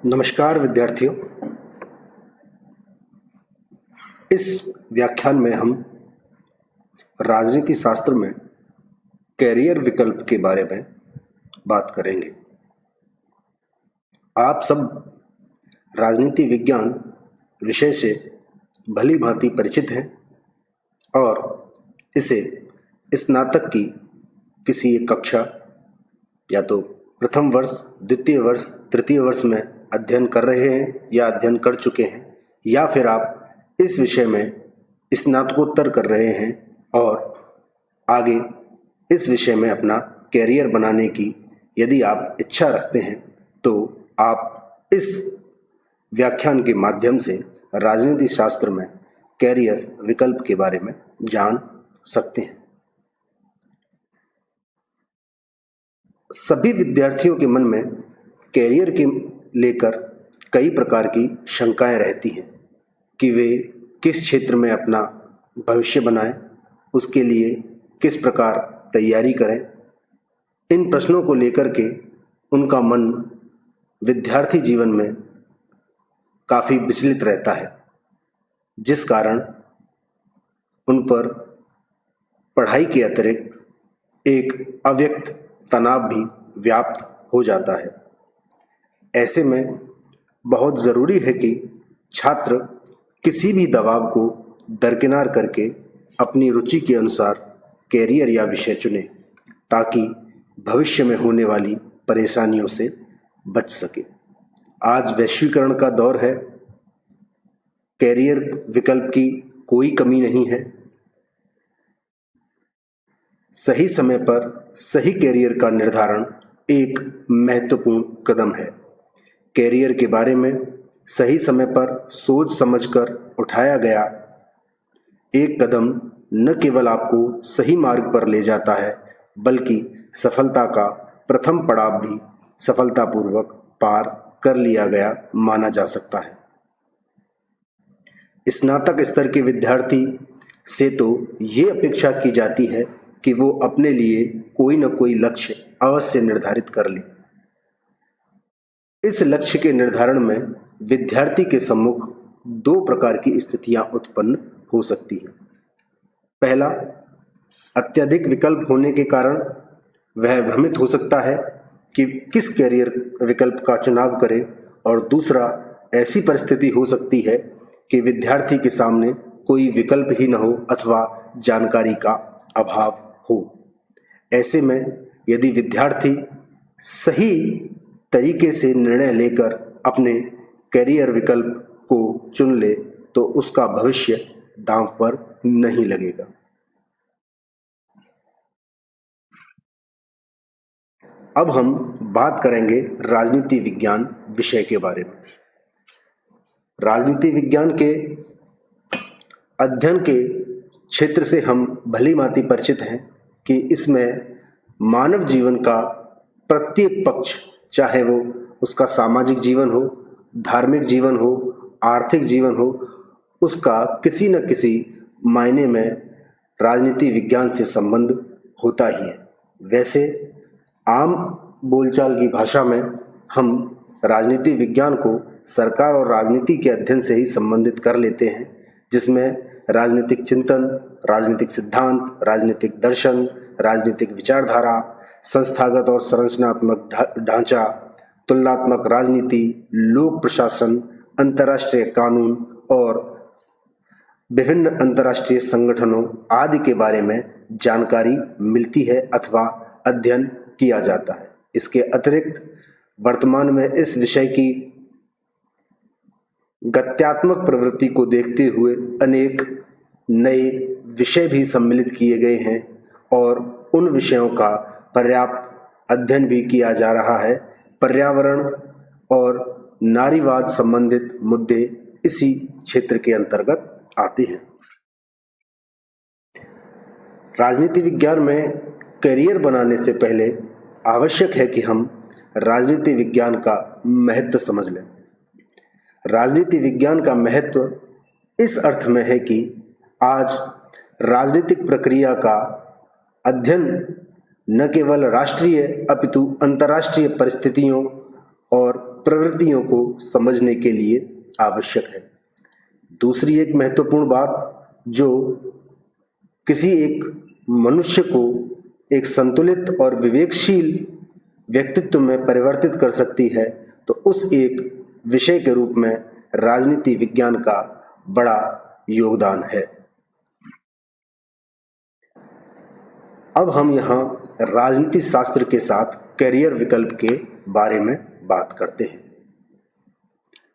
नमस्कार विद्यार्थियों। इस व्याख्यान में हम राजनीति शास्त्र में कैरियर विकल्प के बारे में बात करेंगे। आप सब राजनीति विज्ञान विषय से भली भांति परिचित हैं और इसे स्नातक की किसी एक कक्षा या तो प्रथम वर्ष, द्वितीय वर्ष, तृतीय वर्ष में अध्ययन कर रहे हैं या अध्ययन कर चुके हैं, या फिर आप इस विषय में स्नातकोत्तर कर रहे हैं और आगे इस विषय में अपना कैरियर बनाने की यदि आप इच्छा रखते हैं तो आप इस व्याख्यान के माध्यम से राजनीति शास्त्र में कैरियर विकल्प के बारे में जान सकते हैं। सभी विद्यार्थियों के मन में कैरियर के लेकर कई प्रकार की शंकाएं रहती हैं कि वे किस क्षेत्र में अपना भविष्य बनाएं, उसके लिए किस प्रकार तैयारी करें। इन प्रश्नों को लेकर के उनका मन विद्यार्थी जीवन में काफ़ी विचलित रहता है, जिस कारण उन पर पढ़ाई के अतिरिक्त एक अव्यक्त तनाव भी व्याप्त हो जाता है। ऐसे में बहुत ज़रूरी है कि छात्र किसी भी दबाव को दरकिनार करके अपनी रुचि के अनुसार कैरियर या विषय चुने ताकि भविष्य में होने वाली परेशानियों से बच सके। आज वैश्वीकरण का दौर है, कैरियर विकल्प की कोई कमी नहीं है। सही समय पर सही कैरियर का निर्धारण एक महत्वपूर्ण कदम है। कैरियर के बारे में सही समय पर सोच समझकर उठाया गया एक कदम न केवल आपको सही मार्ग पर ले जाता है, बल्कि सफलता का प्रथम पड़ाव भी सफलतापूर्वक पार कर लिया गया माना जा सकता है। स्नातक स्तर के विद्यार्थी से तो ये अपेक्षा की जाती है कि वो अपने लिए कोई न कोई लक्ष्य अवश्य निर्धारित कर ले। इस लक्ष्य के निर्धारण में विद्यार्थी के सम्मुख दो प्रकार की स्थितियां उत्पन्न हो सकती हैं। पहला, अत्यधिक विकल्प होने के कारण वह भ्रमित हो सकता है कि किस कैरियर विकल्प का चुनाव करे, और दूसरा, ऐसी परिस्थिति हो सकती है कि विद्यार्थी के सामने कोई विकल्प ही न हो अथवा जानकारी का अभाव हो। ऐसे में यदि विद्यार्थी सही तरीके से निर्णय लेकर अपने कैरियर विकल्प को चुन ले तो उसका भविष्य दांव पर नहीं लगेगा। अब हम बात करेंगे राजनीति विज्ञान विषय के बारे में। राजनीति विज्ञान के अध्ययन के क्षेत्र से हम भली भांति परिचित हैं कि इसमें मानव जीवन का प्रत्येक पक्ष, चाहे वो उसका सामाजिक जीवन हो, धार्मिक जीवन हो, आर्थिक जीवन हो, उसका किसी न किसी मायने में राजनीति विज्ञान से संबंध होता ही है। वैसे आम बोलचाल की भाषा में हम राजनीति विज्ञान को सरकार और राजनीति के अध्ययन से ही संबंधित कर लेते हैं, जिसमें राजनीतिक चिंतन, राजनीतिक सिद्धांत, राजनीतिक दर्शन, राजनीतिक विचारधारा, संस्थागत और संरचनात्मक ढांचा, तुलनात्मक राजनीति, लोक प्रशासन, अंतर्राष्ट्रीय कानून और विभिन्न अंतर्राष्ट्रीय संगठनों आदि के बारे में जानकारी मिलती है अथवा अध्ययन किया जाता है। इसके अतिरिक्त वर्तमान में इस विषय की गत्यात्मक प्रवृत्ति को देखते हुए अनेक नए विषय भी सम्मिलित किए गए हैं और उन विषयों का पर्याप्त अध्ययन भी किया जा रहा है। पर्यावरण और नारीवाद संबंधित मुद्दे इसी क्षेत्र के अंतर्गत आते हैं। राजनीति विज्ञान में करियर बनाने से पहले आवश्यक है कि हम राजनीति विज्ञान का महत्व समझ लें। राजनीति विज्ञान का महत्व इस अर्थ में है कि आज राजनीतिक प्रक्रिया का अध्ययन न केवल राष्ट्रीय अपितु अंतर्राष्ट्रीय परिस्थितियों और प्रवृत्तियों को समझने के लिए आवश्यक है। दूसरी एक महत्वपूर्ण बात जो किसी एक मनुष्य को एक संतुलित और विवेकशील व्यक्तित्व में परिवर्तित कर सकती है, तो उस एक विषय के रूप में राजनीति विज्ञान का बड़ा योगदान है। अब हम यहाँ राजनीति शास्त्र के साथ करियर विकल्प के बारे में बात करते हैं।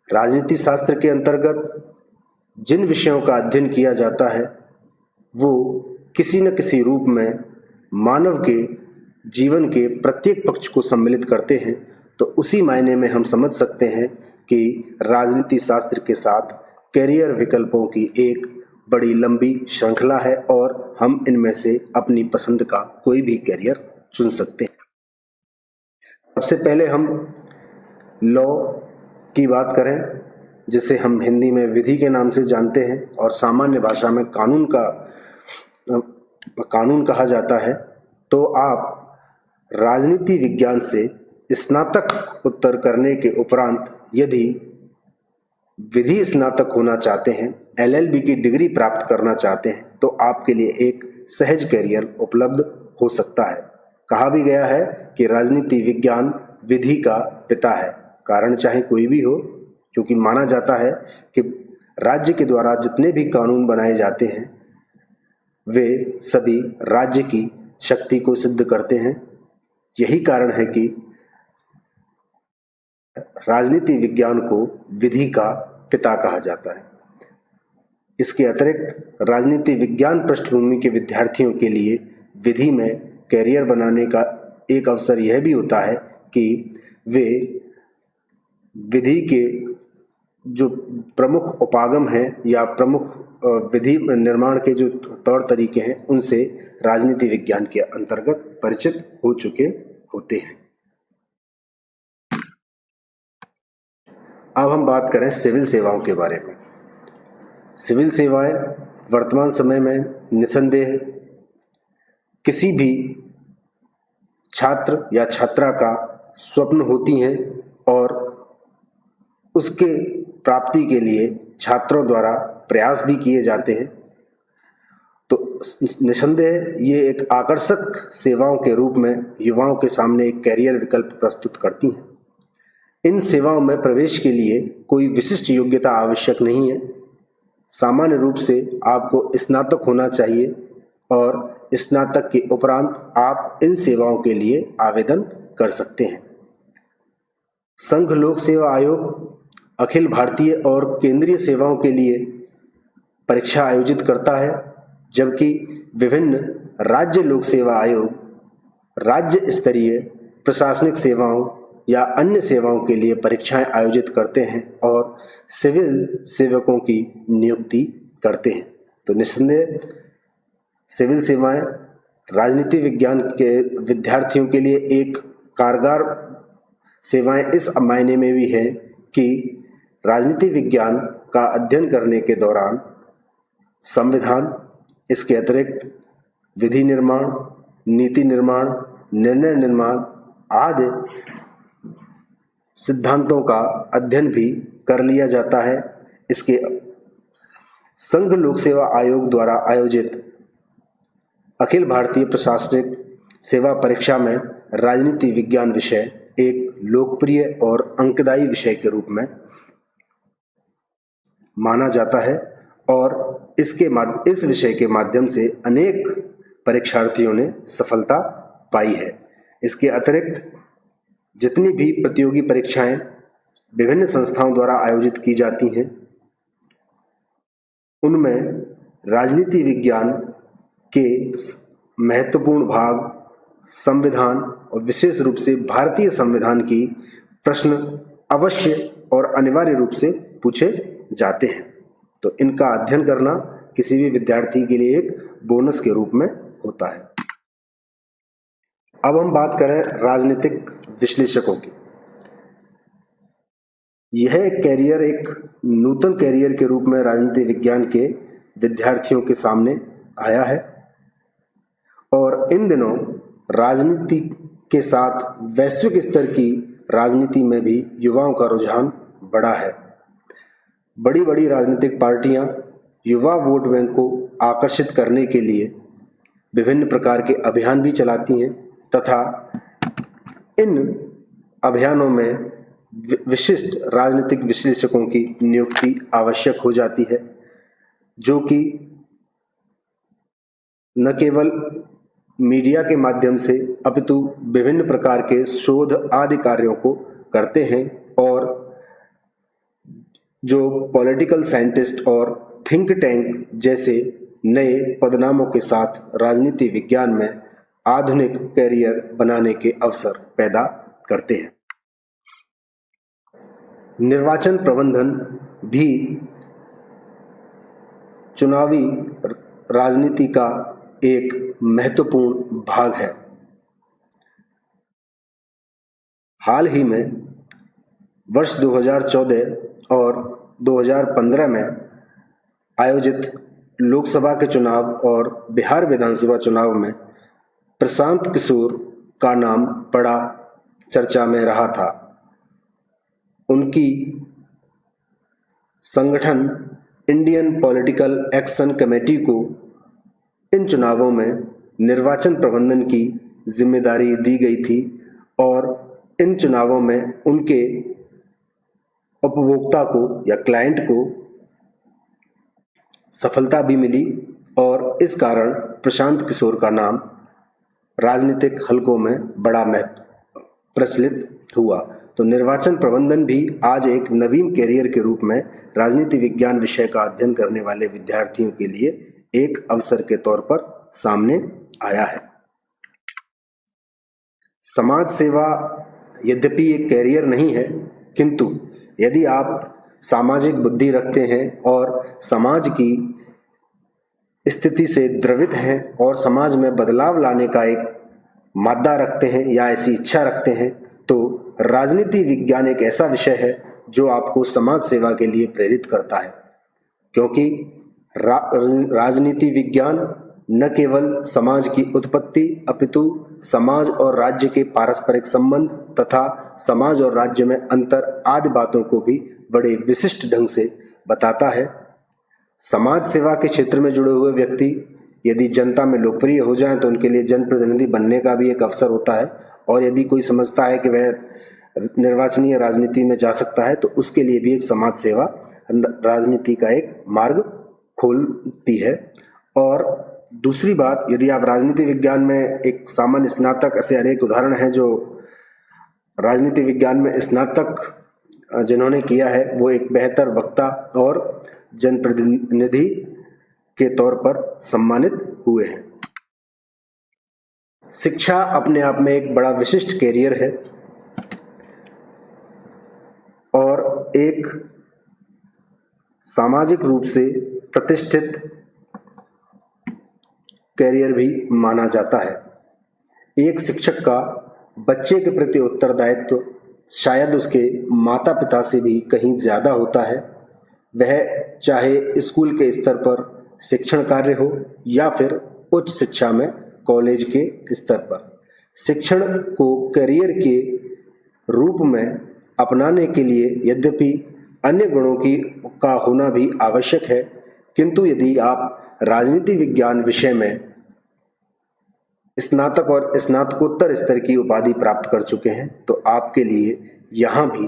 राजनीति शास्त्र के अंतर्गत जिन विषयों का अध्ययन किया जाता है वो किसी न किसी रूप में मानव के जीवन के प्रत्येक पक्ष को सम्मिलित करते हैं। तो उसी मायने में हम समझ सकते हैं कि राजनीति शास्त्र के साथ करियर विकल्पों की एक बड़ी लंबी श्रृंखला है और हम इनमें से अपनी पसंद का कोई भी करियर चुन सकते हैं। सबसे पहले हम लॉ की बात करें, जिसे हम हिंदी में विधि के नाम से जानते हैं और सामान्य भाषा में कानून कहा जाता है। तो आप राजनीति विज्ञान से स्नातक उत्तर करने के उपरांत यदि विधि स्नातक होना चाहते हैं, LLB की डिग्री प्राप्त करना चाहते हैं, तो आपके लिए एक सहज करियर उपलब्ध हो सकता है। कहा भी गया है कि राजनीति विज्ञान विधि का पिता है। कारण चाहे कोई भी हो, क्योंकि माना जाता है कि राज्य के द्वारा जितने भी कानून बनाए जाते हैं वे सभी राज्य की शक्ति को सिद्ध करते हैं। यही कारण है कि राजनीति विज्ञान को विधि का पिता कहा जाता है। इसके अतिरिक्त राजनीति विज्ञान पृष्ठभूमि के विद्यार्थियों के लिए विधि में करियर बनाने का एक अवसर यह भी होता है कि वे विधि के जो प्रमुख उपागम हैं या प्रमुख विधि निर्माण के जो तौर तरीके हैं उनसे राजनीति विज्ञान के अंतर्गत परिचित हो चुके होते हैं। अब हम बात करें सिविल सेवाओं के बारे में। सिविल सेवाएं वर्तमान समय में निसंदेह किसी भी छात्र या छात्रा का स्वप्न होती हैं और उसके प्राप्ति के लिए छात्रों द्वारा प्रयास भी किए जाते हैं। तो निसंदेह ये एक आकर्षक सेवाओं के रूप में युवाओं के सामने एक कैरियर विकल्प प्रस्तुत करती हैं। इन सेवाओं में प्रवेश के लिए कोई विशिष्ट योग्यता आवश्यक नहीं है। सामान्य रूप से आपको स्नातक होना चाहिए और स्नातक के उपरांत आप इन सेवाओं के लिए आवेदन कर सकते हैं। संघ लोक सेवा आयोग अखिल भारतीय और केंद्रीय सेवाओं के लिए परीक्षा आयोजित करता है, जबकि विभिन्न राज्य लोक सेवा आयोग राज्य स्तरीय प्रशासनिक सेवाओं या अन्य सेवाओं के लिए परीक्षाएं आयोजित करते हैं और सिविल सेवकों की नियुक्ति करते हैं। तो निस्संदेह सिविल सेवाएं राजनीति विज्ञान के विद्यार्थियों के लिए एक कारगर सेवाएं इस मायने में भी है कि राजनीति विज्ञान का अध्ययन करने के दौरान संविधान, इसके अतिरिक्त विधि निर्माण, नीति निर्माण, निर्णय निर्माण आदि सिद्धांतों का अध्ययन भी कर लिया जाता है। इसके संघ लोक सेवा आयोग द्वारा आयोजित अखिल भारतीय प्रशासनिक सेवा परीक्षा में राजनीति विज्ञान विषय एक लोकप्रिय और अंकदायी विषय के रूप में माना जाता है और इस विषय के माध्यम से अनेक परीक्षार्थियों ने सफलता पाई है। इसके अतिरिक्त जितनी भी प्रतियोगी परीक्षाएं विभिन्न संस्थाओं द्वारा आयोजित की जाती हैं, उनमें राजनीति विज्ञान के महत्वपूर्ण भाग संविधान और विशेष रूप से भारतीय संविधान की प्रश्न अवश्य और अनिवार्य रूप से पूछे जाते हैं। तो इनका अध्ययन करना किसी भी विद्यार्थी के लिए एक बोनस के रूप में होता है। अब हम बात करें राजनीतिक विश्लेषकों की। यह कैरियर एक नूतन कैरियर के रूप में राजनीति विज्ञान के विद्यार्थियों के सामने आया है और इन दिनों राजनीति के साथ वैश्विक स्तर की राजनीति में भी युवाओं का रुझान बढ़ा है। बड़ी बड़ी राजनीतिक पार्टियां युवा वोट बैंक को आकर्षित करने के लिए विभिन्न प्रकार के अभियान भी चलाती हैं तथा इन अभियानों में विशिष्ट राजनीतिक विश्लेषकों की नियुक्ति आवश्यक हो जाती है, जो कि न केवल मीडिया के माध्यम से अपितु विभिन्न प्रकार के शोध आदि कार्यों को करते हैं और जो पॉलिटिकल साइंटिस्ट और थिंक टैंक जैसे नए पदनामों के साथ राजनीति विज्ञान में आधुनिक कैरियर बनाने के अवसर पैदा करते हैं। निर्वाचन प्रबंधन भी चुनावी राजनीति का एक महत्वपूर्ण भाग है। हाल ही में वर्ष 2014 और 2015 में आयोजित लोकसभा के चुनाव और बिहार विधानसभा चुनाव में प्रशांत किशोर का नाम बड़ा चर्चा में रहा था। उनकी संगठन इंडियन पॉलिटिकल एक्शन कमेटी को इन चुनावों में निर्वाचन प्रबंधन की जिम्मेदारी दी गई थी और इन चुनावों में उनके उपभोक्ता को या क्लाइंट को सफलता भी मिली और इस कारण प्रशांत किशोर का नाम राजनीतिक हलकों में बड़ा महत्व प्रचलित हुआ। तो निर्वाचन प्रबंधन भी आज एक नवीन कैरियर के रूप में राजनीति विज्ञान विषय का अध्ययन करने वाले विद्यार्थियों के लिए एक अवसर के तौर पर सामने आया है। समाज सेवा यद्यपि एक कैरियर नहीं है, किंतु यदि आप सामाजिक बुद्धि रखते हैं और समाज की स्थिति से द्रवित हैं और समाज में बदलाव लाने का एक मादा रखते हैं या ऐसी इच्छा रखते हैं, तो राजनीति विज्ञान एक ऐसा विषय है जो आपको समाज सेवा के लिए प्रेरित करता है। क्योंकि राजनीति विज्ञान न केवल समाज की उत्पत्ति अपितु समाज और राज्य के पारस्परिक संबंध तथा समाज और राज्य में अंतर आदि बातों को भी बड़े विशिष्ट ढंग से बताता है। समाज सेवा के क्षेत्र में जुड़े हुए व्यक्ति यदि जनता में लोकप्रिय हो जाएं तो उनके लिए जनप्रतिनिधि बनने का भी एक अवसर होता है और यदि कोई समझता है कि वह निर्वाचनीय राजनीति में जा सकता है तो उसके लिए भी एक समाज सेवा राजनीति का एक मार्ग खोलती है। और दूसरी बात, यदि आप राजनीति विज्ञान में एक सामान्य स्नातक, ऐसे अनेक उदाहरण हैं जो राजनीति विज्ञान में स्नातक जिन्होंने किया है वो एक बेहतर वक्ता और जनप्रतिनिधि के तौर पर सम्मानित हुए हैं। शिक्षा अपने आप में एक बड़ा विशिष्ट कैरियर है और एक सामाजिक रूप से प्रतिष्ठित कैरियर भी माना जाता है। एक शिक्षक का बच्चे के प्रति उत्तरदायित्व शायद उसके माता पिता से भी कहीं ज़्यादा होता है। वह चाहे स्कूल के स्तर पर शिक्षण कार्य हो या फिर उच्च शिक्षा में कॉलेज के स्तर पर, शिक्षण को करियर के रूप में अपनाने के लिए यद्यपि अन्य गुणों का होना भी आवश्यक है, किंतु यदि आप राजनीति विज्ञान विषय में स्नातक और स्नातकोत्तर स्तर की उपाधि प्राप्त कर चुके हैं तो आपके लिए यहाँ भी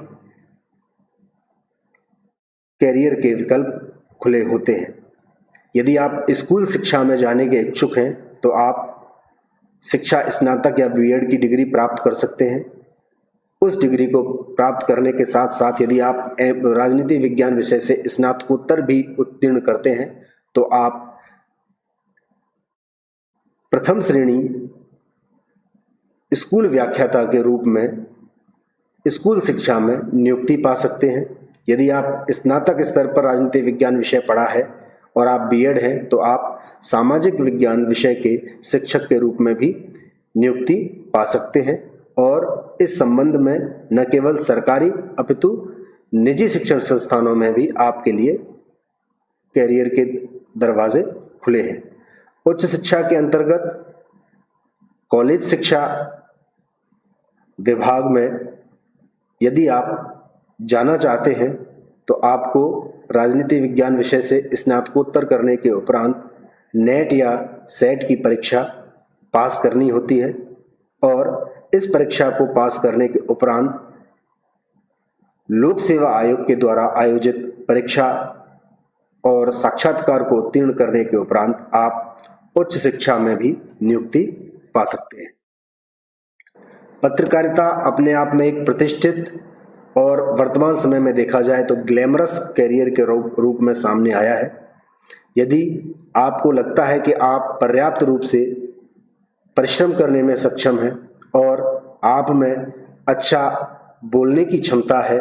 कैरियर के विकल्प खुले होते हैं। यदि आप स्कूल शिक्षा में जाने के इच्छुक हैं तो आप शिक्षा स्नातक या बीएड की डिग्री प्राप्त कर सकते हैं। उस डिग्री को प्राप्त करने के साथ साथ यदि आप राजनीति विज्ञान विषय से स्नातकोत्तर भी उत्तीर्ण करते हैं तो आप प्रथम श्रेणी स्कूल व्याख्याता के रूप में स्कूल शिक्षा में नियुक्ति पा सकते हैं। यदि आप स्नातक स्तर पर राजनीति विज्ञान विषय पढ़ा है और आप बीएड हैं तो आप सामाजिक विज्ञान विषय के शिक्षक के रूप में भी नियुक्ति पा सकते हैं। और इस संबंध में न केवल सरकारी अपितु निजी शिक्षण संस्थानों में भी आपके लिए कैरियर के दरवाजे खुले हैं। उच्च शिक्षा के अंतर्गत कॉलेज शिक्षा विभाग में यदि आप जाना चाहते हैं तो आपको राजनीति विज्ञान विषय से स्नातकोत्तर करने के उपरांत नेट या सेट की परीक्षा पास करनी होती है और इस परीक्षा को पास करने के उपरांत लोक सेवा आयोग के द्वारा आयोजित परीक्षा और साक्षात्कार को उत्तीर्ण करने के उपरांत आप उच्च शिक्षा में भी नियुक्ति पा सकते हैं। पत्रकारिता अपने आप में एक प्रतिष्ठित और वर्तमान समय में देखा जाए तो ग्लैमरस कैरियर के रूप में सामने आया है। यदि आपको लगता है कि आप पर्याप्त रूप से परिश्रम करने में सक्षम हैं और आप में अच्छा बोलने की क्षमता है,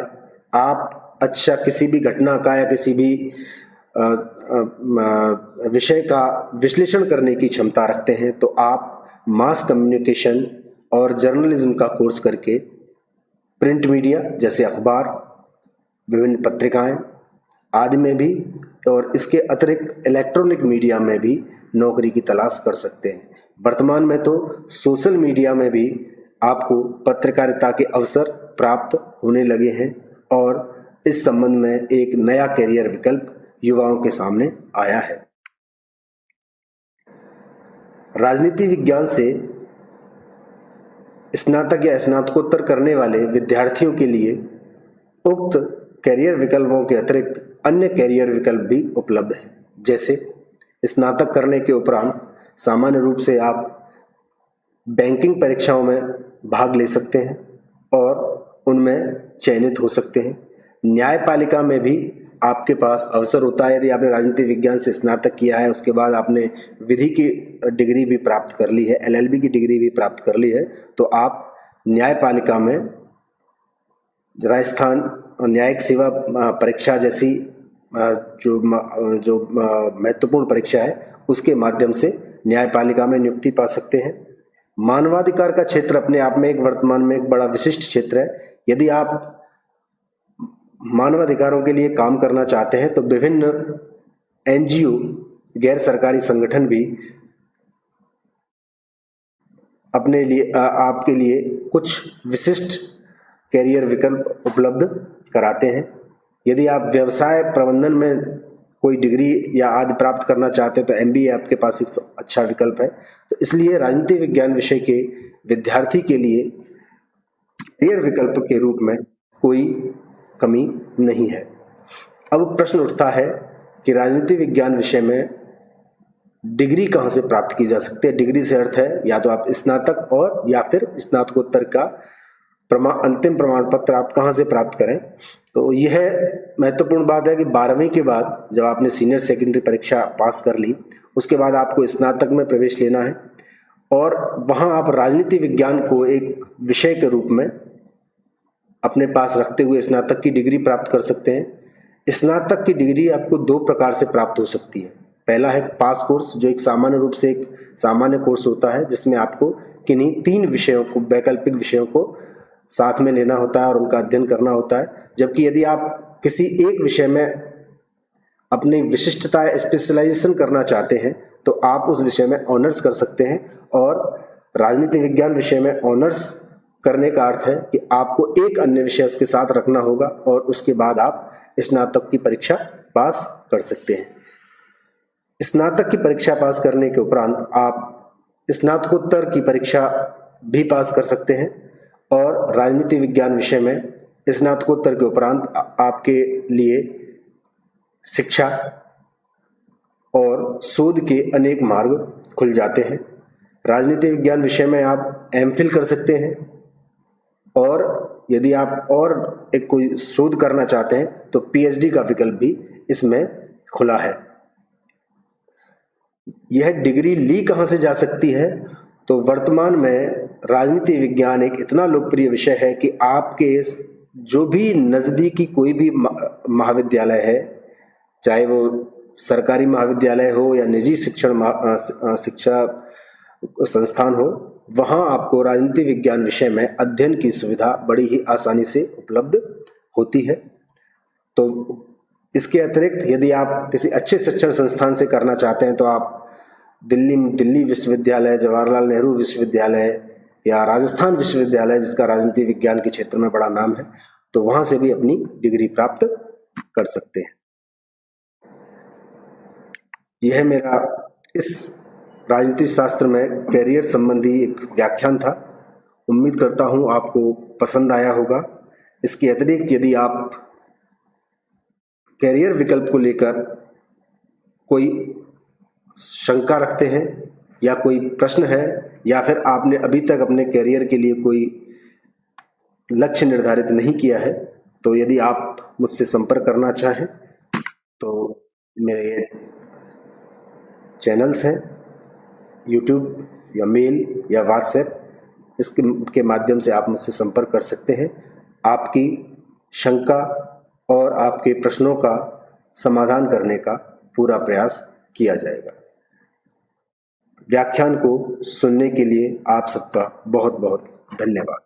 आप अच्छा किसी भी घटना का या किसी भी विषय का विश्लेषण करने की क्षमता रखते हैं, तो आप मास कम्युनिकेशन और जर्नलिज्म का कोर्स करके प्रिंट मीडिया जैसे अखबार, विभिन्न पत्रिकाएं आदि में भी और इसके अतिरिक्त इलेक्ट्रॉनिक मीडिया में भी नौकरी की तलाश कर सकते हैं। वर्तमान में तो सोशल मीडिया में भी आपको पत्रकारिता के अवसर प्राप्त होने लगे हैं और इस संबंध में एक नया कैरियर विकल्प युवाओं के सामने आया है। राजनीति विज्ञान से स्नातक या स्नातकोत्तर करने वाले विद्यार्थियों के लिए उक्त कैरियर विकल्पों के अतिरिक्त अन्य कैरियर विकल्प भी उपलब्ध हैं। जैसे स्नातक करने के उपरांत सामान्य रूप से आप बैंकिंग परीक्षाओं में भाग ले सकते हैं और उनमें चयनित हो सकते हैं। न्यायपालिका में भी आपके पास अवसर होता है। यदि आपने राजनीति विज्ञान से स्नातक किया है, उसके बाद आपने विधि की डिग्री भी प्राप्त कर ली है, LLB की डिग्री भी प्राप्त कर ली है, तो आप न्यायपालिका में राजस्थान न्यायिक सेवा परीक्षा जैसी जो महत्वपूर्ण परीक्षा है उसके माध्यम से न्यायपालिका में नियुक्ति पा सकते हैं। मानवाधिकार का क्षेत्र अपने आप में एक वर्तमान में एक बड़ा विशिष्ट क्षेत्र है। यदि आप मानवाधिकारों के लिए काम करना चाहते हैं तो विभिन्न NGO गैर सरकारी संगठन भी अपने लिए आपके लिए कुछ विशिष्ट कैरियर विकल्प उपलब्ध कराते हैं। यदि आप व्यवसाय प्रबंधन में कोई डिग्री या आदि प्राप्त करना चाहते हैं तो MBA आपके पास एक अच्छा विकल्प है। तो इसलिए राजनीति विज्ञान विषय के विद्यार्थी के लिए कैरियर विकल्प के रूप में कोई कमी नहीं है। अब प्रश्न उठता है कि राजनीति विज्ञान विषय में डिग्री कहाँ से प्राप्त की जा सकती है। डिग्री से अर्थ है या तो आप स्नातक और या फिर स्नातकोत्तर का अंतिम प्रमाण पत्र आप कहाँ से प्राप्त करें। तो यह महत्वपूर्ण बात है कि 12वीं के बाद जब आपने सीनियर सेकेंडरी परीक्षा पास कर ली, उसके बाद आपको स्नातक में प्रवेश लेना है और वहाँ आप राजनीति विज्ञान को एक विषय के रूप में अपने पास रखते हुए स्नातक की डिग्री प्राप्त कर सकते हैं। स्नातक की डिग्री आपको 2 प्रकार से प्राप्त हो सकती है। पहला है पास कोर्स, जो एक सामान्य रूप से एक सामान्य कोर्स होता है जिसमें आपको किन्हीं 3 विषयों को, वैकल्पिक विषयों को साथ में लेना होता है और उनका अध्ययन करना होता है। जबकि यदि आप किसी एक विषय में अपनी विशिष्टता स्पेशलाइजेशन करना चाहते हैं तो आप उस विषय में ऑनर्स कर सकते हैं। और राजनीति विज्ञान विषय में ऑनर्स करने का अर्थ है कि आपको एक अन्य विषय उसके साथ रखना होगा और उसके बाद आप स्नातक की परीक्षा पास कर सकते हैं। स्नातक की परीक्षा पास करने के उपरांत आप स्नातकोत्तर की परीक्षा भी पास कर सकते हैं और राजनीति विज्ञान विषय में स्नातकोत्तर के उपरांत आपके लिए शिक्षा और शोध के अनेक मार्ग खुल जाते हैं। राजनीति विज्ञान विषय में आप MPhil कर सकते हैं और यदि आप और एक कोई शोध करना चाहते हैं तो PhD का विकल्प भी इसमें खुला है। यह डिग्री ली कहाँ से जा सकती है? तो वर्तमान में राजनीति विज्ञान एक इतना लोकप्रिय विषय है कि आपके जो भी नज़दीकी कोई भी महाविद्यालय है, चाहे वो सरकारी महाविद्यालय हो या निजी शिक्षा संस्थान हो, वहाँ आपको राजनीति विज्ञान विषय में अध्ययन की सुविधा बड़ी ही आसानी से उपलब्ध होती है। तो इसके अतिरिक्त यदि आप किसी अच्छे शिक्षण संस्थान से करना चाहते हैं तो आप दिल्ली विश्वविद्यालय, जवाहरलाल नेहरू विश्वविद्यालय या राजस्थान विश्वविद्यालय, जिसका राजनीति विज्ञान के क्षेत्र में बड़ा नाम है, तो वहां से भी अपनी डिग्री प्राप्त कर सकते हैं। यह मेरा इस राजनीति शास्त्र में कैरियर संबंधी एक व्याख्यान था। उम्मीद करता हूं आपको पसंद आया होगा। इसके अतिरिक्त यदि आप कैरियर विकल्प को लेकर कोई शंका रखते हैं या कोई प्रश्न है, या फिर आपने अभी तक अपने कैरियर के लिए कोई लक्ष्य निर्धारित नहीं किया है, तो यदि आप मुझसे संपर्क करना चाहें तो मेरे ये चैनल्स हैं, यूट्यूब या मेल या व्हाट्सएप, इसके माध्यम से आप मुझसे संपर्क कर सकते हैं। आपकी शंका और आपके प्रश्नों का समाधान करने का पूरा प्रयास किया जाएगा। व्याख्यान को सुनने के लिए आप सबका बहुत बहुत धन्यवाद।